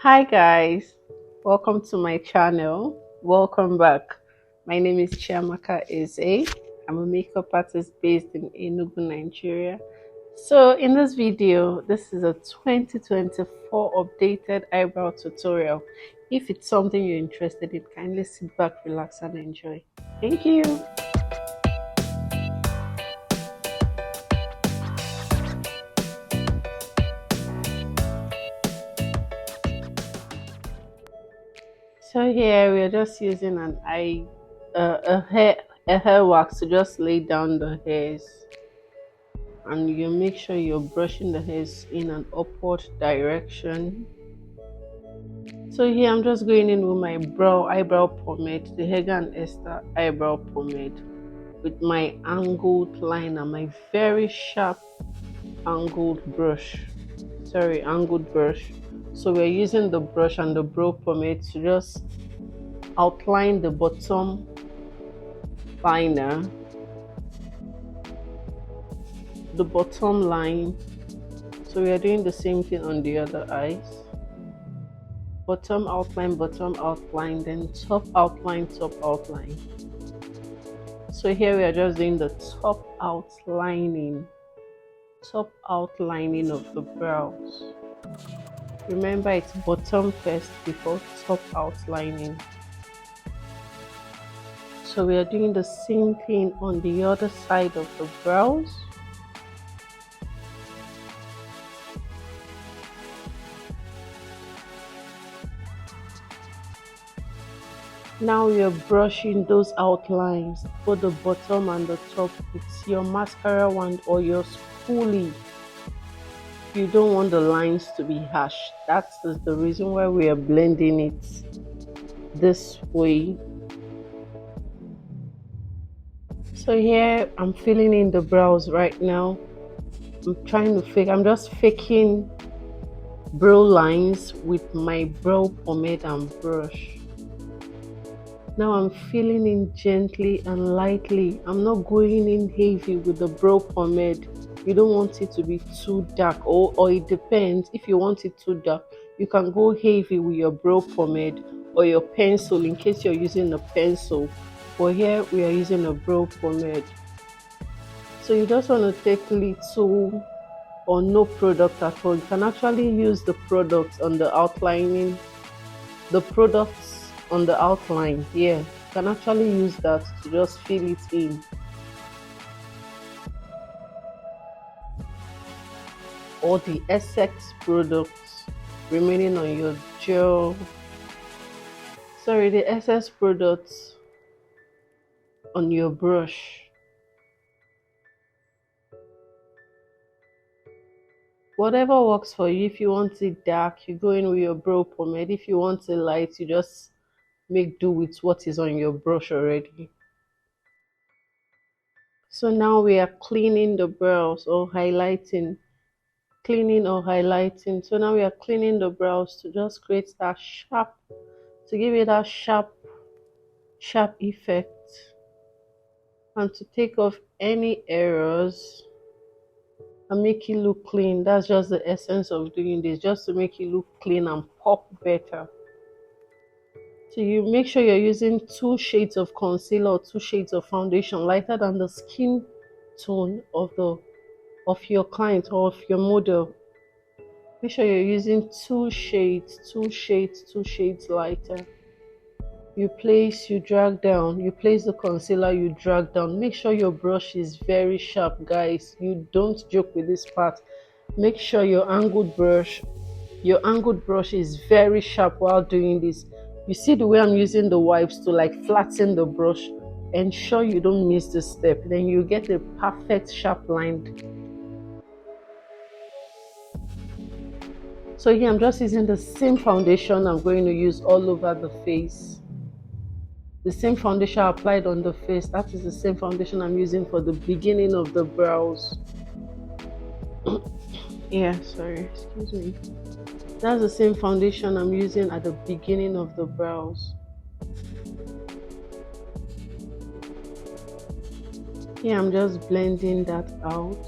Hi guys, welcome to my channel. Welcome back. My name is Chiamaka Eze. I'm a makeup artist based in Enugu, Nigeria. So in this video, this is a 2024 updated eyebrow tutorial. If it's something you're interested in, kindly sit back, relax and enjoy. Thank you. So here we are just using a hair wax to just lay down the hairs, and you make sure you're brushing the hairs in an upward direction. So here I'm just going in with my eyebrow pomade, the Hegai and Esther eyebrow pomade, with my angled liner, my very sharp angled brush. Angled brush. So we're using the brush and the brow pomade to just outline the bottom liner, the bottom line. So we are doing the same thing on the other eyes. Bottom outline, then top outline, top outline. So here we are just doing the top outlining of the brows. Remember, it's bottom first before top outlining. So we are doing the same thing on the other side of the brows. Now you're brushing those outlines, both the bottom and the top, with your mascara wand or your spoolie. You don't want the lines to be harsh. That's the reason why we are blending it this way. So here I'm filling in the brows right now. I'm just faking brow lines with my brow pomade and brush. Now I'm filling in gently and lightly. I'm not going in heavy with the brow pomade. You don't want it to be too dark, or it depends. If you want it too dark, you can go heavy with your brow pomade or your pencil in case you're using a pencil. But here we are using a brow pomade. So you just want to take little or no product at all. You can actually use the products on the outlining, the products on the outline. Yeah, you can actually use that to just fill it in. Or the Essex products remaining on your gel. The Essex products on your brush. Whatever works for you. If you want it dark, you go in with your brow pomade. If you want it light, you just make do with what is on your brush already. So now we are cleaning the brows or highlighting. So now we are cleaning the brows to just create that to give it that sharp effect, and to take off any errors and make it look clean. That's just the essence of doing this, just to make it look clean and pop better. So you make sure you're using 2 shades of concealer or 2 shades of foundation lighter than the skin tone of your client or of your model. Make sure you're using 2 shades lighter. You drag down, you place the concealer, you drag down. Make sure your brush is very sharp, guys. You don't joke with this part. Make sure your angled brush is very sharp while doing this. You see the way I'm using the wipes to flatten the brush. Ensure you don't miss this step, then you get a perfect sharp line. So here I'm just using the same foundation I'm going to use all over the face. The same foundation I applied on the face, that is the same foundation I'm using for the beginning of the brows. Excuse me. That's the same foundation I'm using at the beginning of the brows. Here I'm just blending that out.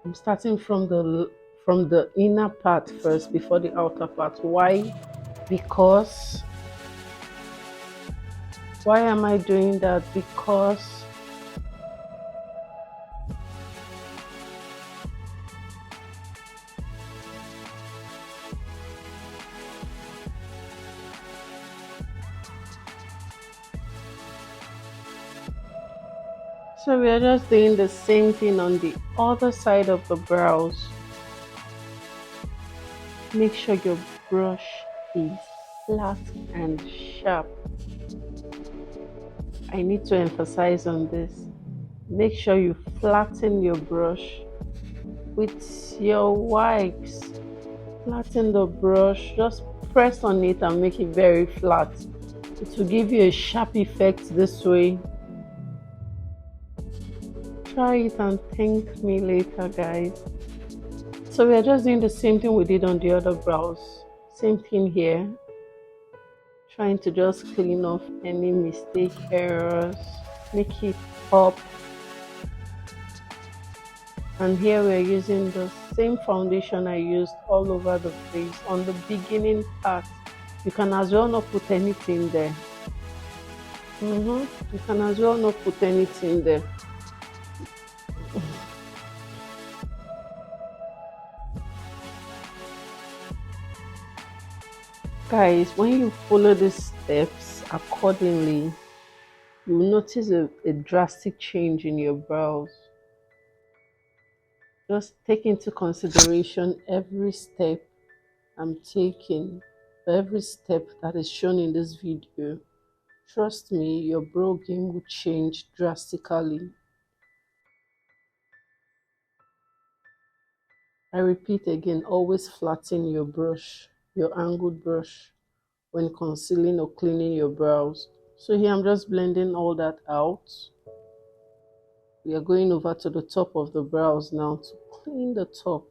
I'm starting from from the inner part first before the outer part. Why? Because why am I doing that? Because so we are just doing the same thing on the other side of the brows. Make sure your brush is flat and sharp. I need to emphasize on this. Make sure you flatten your brush with your wipes. Flatten the brush, just press on it and make it very flat. It will give you a sharp effect this way. Try it and thank me later, guys. So we are just doing the same thing we did on the other brows. Same thing here. Trying to just clean off any mistake, errors, make it pop. And here we're using the same foundation I used all over the face on the beginning part. You can as well not put anything there. You can as well not put anything there. Guys, when you follow these steps accordingly, you will notice a drastic change in your brows. Just take into consideration every step I'm taking, every step that is shown in this video. Trust me, your brow game will change drastically. I repeat again, always flatten your brush, your angled brush, when concealing or cleaning your brows. So here I'm just blending all that out. We are going over to the top of the brows now to clean the top.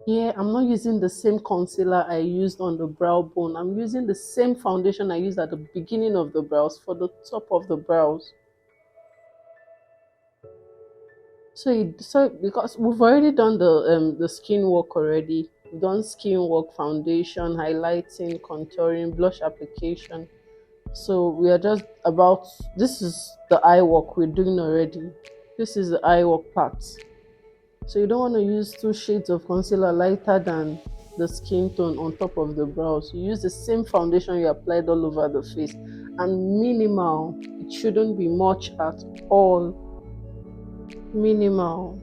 Here I'm not using the same concealer I used on the brow bone. I'm using the same foundation I used at the beginning of the brows for the top of the brows. So because we've already done the skin work already. We've done skin work, foundation, highlighting, contouring, blush application. So we are just about, this is the eye work we're doing already. This is the eye work part. So you don't want to use 2 shades of concealer lighter than the skin tone on top of the brows. You use the same foundation you applied all over the face, and minimal. It shouldn't be much at all. Minimal.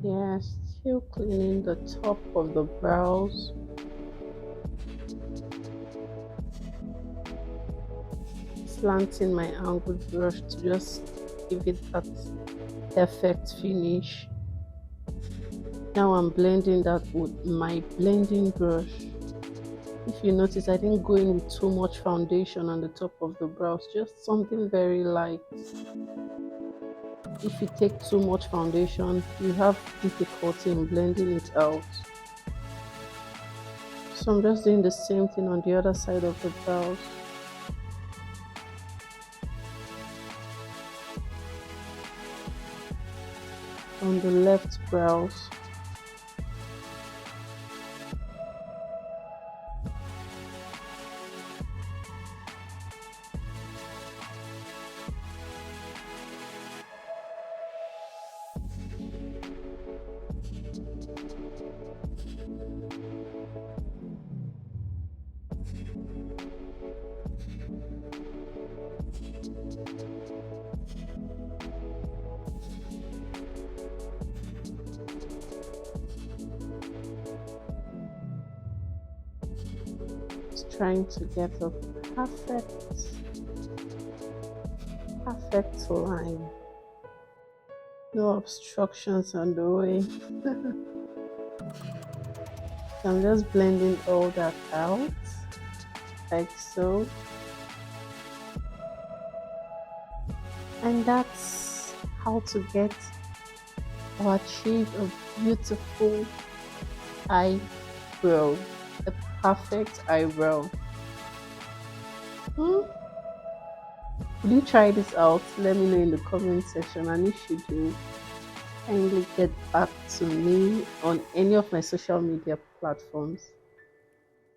Yes, still cleaning the top of the brows. Slanting my angled brush to just give it that perfect finish. Now I'm blending that with my blending brush. If you notice, I didn't go in with too much foundation on the top of the brows, just something very light. If you take too much foundation, you have difficulty in blending it out. So I'm just doing the same thing on the other side of the brows. On the left brows. Trying to get a perfect line. No obstructions on the way. So I'm just blending all that out, like so. And that's how to get or achieve a beautiful eyebrow. A perfect eyebrow. Hmm? Will you try this out? Let me know in the comment section, and if you do, kindly get back to me on any of my social media platforms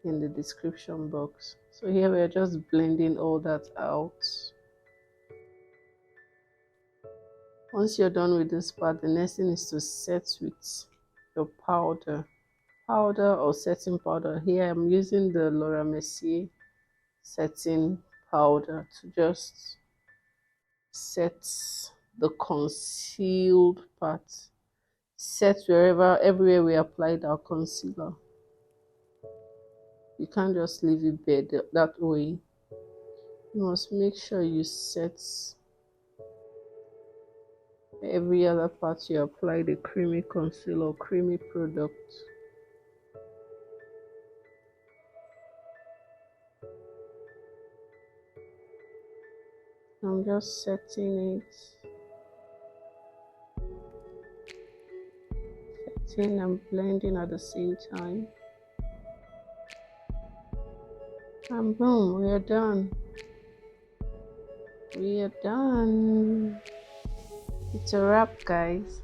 in the description box. So here we are just blending all that out. Once you're done with this part, the next thing is to set with your powder or setting powder. Here I'm using the Mercier setting powder to just set the concealed part. Set everywhere we applied our concealer. You can't just leave it bare that way. You must make sure you set every other part you apply the creamy concealer or creamy product. I'm just setting and blending at the same time. And boom, we are done. We are done. It's a wrap, guys.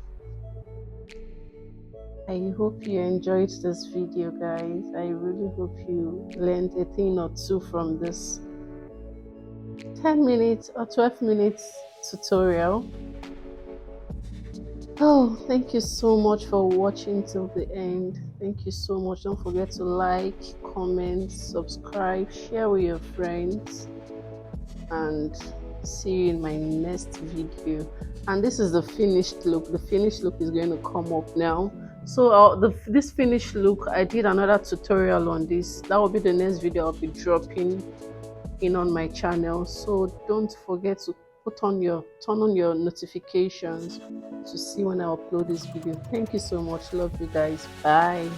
I hope you enjoyed this video, guys. I really hope you learned a thing or two from this 10 minutes or 12 minutes tutorial. Oh, thank you so much for watching till the end. Thank you so much. Don't forget to like, comment, subscribe, share with your friends, and see you in my next video. And this is the finished look. The finished look is going to come up now. So this finished look, I did another tutorial on this. That will be the next video I'll be dropping in on my channel. So don't forget to turn on your notifications to see when I upload this video. Thank you so much. Love you guys. Bye.